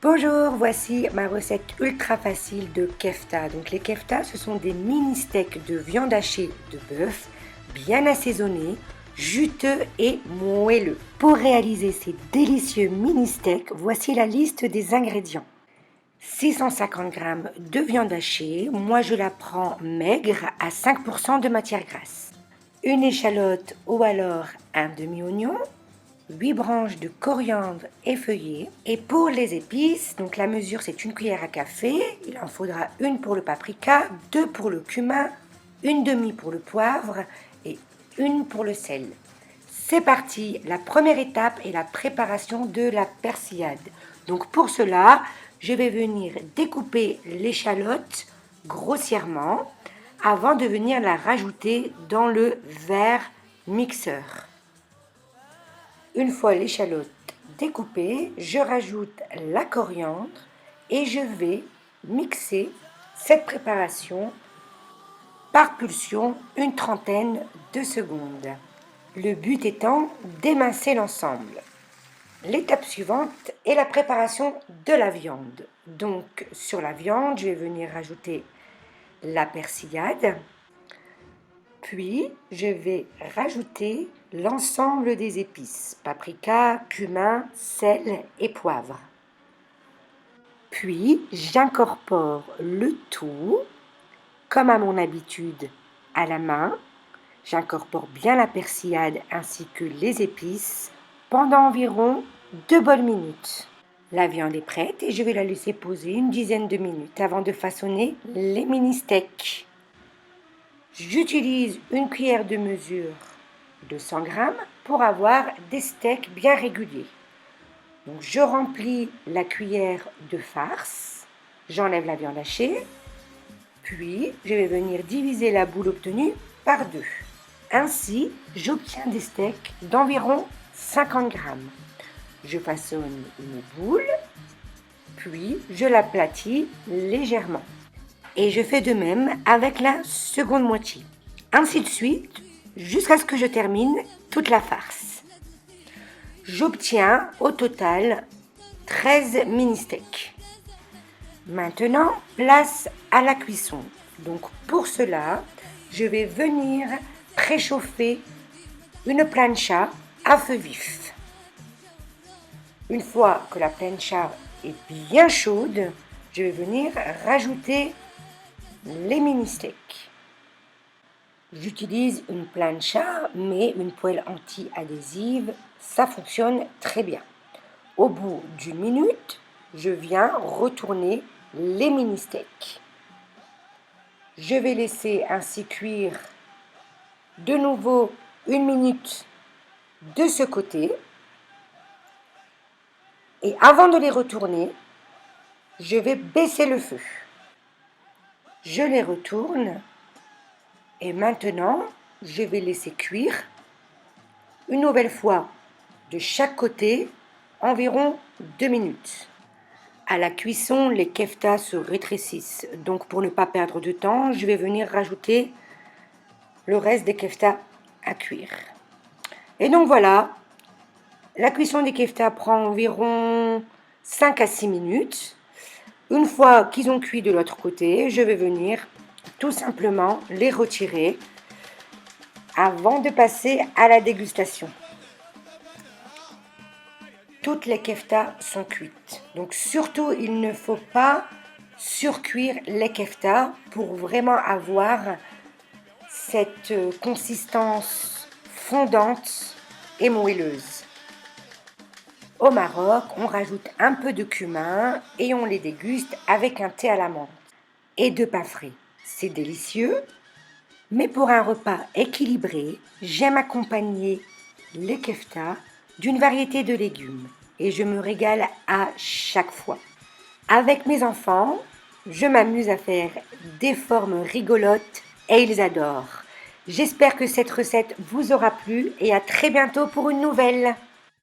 Bonjour, voici ma recette ultra facile de kefta. Donc les kefta, ce sont des mini steaks de viande hachée de bœuf, bien assaisonnés, juteux et moelleux. Pour réaliser ces délicieux mini steaks, voici la liste des ingrédients. 650 g de viande hachée, moi je la prends maigre à 5% de matière grasse. Une échalote ou alors un demi-oignon, 8 branches de coriandre effeuillées. Et pour les épices, donc la mesure c'est une cuillère à café, il en faudra une pour le paprika, 2 pour le cumin, une demi pour le poivre et une pour le sel. C'est parti, la première étape est la préparation de la persillade. Donc pour cela, je vais venir découper l'échalote grossièrement avant de venir la rajouter dans le verre mixeur. Une fois l'échalote découpée, je rajoute la coriandre et je vais mixer cette préparation par pulsion une trentaine de secondes. Le but étant d'émincer l'ensemble. L'étape suivante est la préparation de la viande. Donc sur la viande, je vais venir rajouter la persillade. Puis, je vais rajouter l'ensemble des épices, paprika, cumin, sel et poivre. Puis, j'incorpore le tout, comme à mon habitude, à la main. J'incorpore bien la persillade ainsi que les épices pendant environ 2 bonnes minutes. La viande est prête et je vais la laisser poser une dizaine de minutes avant de façonner les mini steaks. J'utilise une cuillère de mesure de 100 g pour avoir des steaks bien réguliers. Donc je remplis la cuillère de farce, j'enlève la viande hachée, puis je vais venir diviser la boule obtenue par 2. Ainsi, j'obtiens des steaks d'environ 50 g. Je façonne une boule, puis je l'aplatis légèrement. Et je fais de même avec la seconde moitié. Ainsi de suite, jusqu'à ce que je termine toute la farce. J'obtiens au total 13 mini steaks. Maintenant, place à la cuisson. Donc pour cela, je vais venir préchauffer une plancha à feu vif. Une fois que la plancha est bien chaude, je vais venir rajouter les mini steaks. J'utilise une plancha, mais une poêle anti-adhésive, ça fonctionne très bien. Au bout d'une minute, je viens retourner les mini steaks. Je vais laisser ainsi cuire de nouveau une minute de ce côté. Et avant de les retourner, je vais baisser le feu. Je les retourne et maintenant, je vais laisser cuire une nouvelle fois de chaque côté environ 2 minutes. À la cuisson, les keftas se rétrécissent. Donc pour ne pas perdre de temps, je vais venir rajouter le reste des keftas à cuire. Et donc voilà, la cuisson des keftas prend environ 5 à 6 minutes. Une fois qu'ils ont cuit de l'autre côté, je vais venir tout simplement les retirer avant de passer à la dégustation. Toutes les keftas sont cuites. Donc surtout, il ne faut pas surcuire les keftas pour vraiment avoir cette consistance fondante et moelleuse. Au Maroc, on rajoute un peu de cumin et on les déguste avec un thé à la menthe et de pain frais. C'est délicieux, mais pour un repas équilibré, j'aime accompagner les keftas d'une variété de légumes et je me régale à chaque fois. Avec mes enfants, je m'amuse à faire des formes rigolotes et ils adorent. J'espère que cette recette vous aura plu et à très bientôt pour une nouvelle.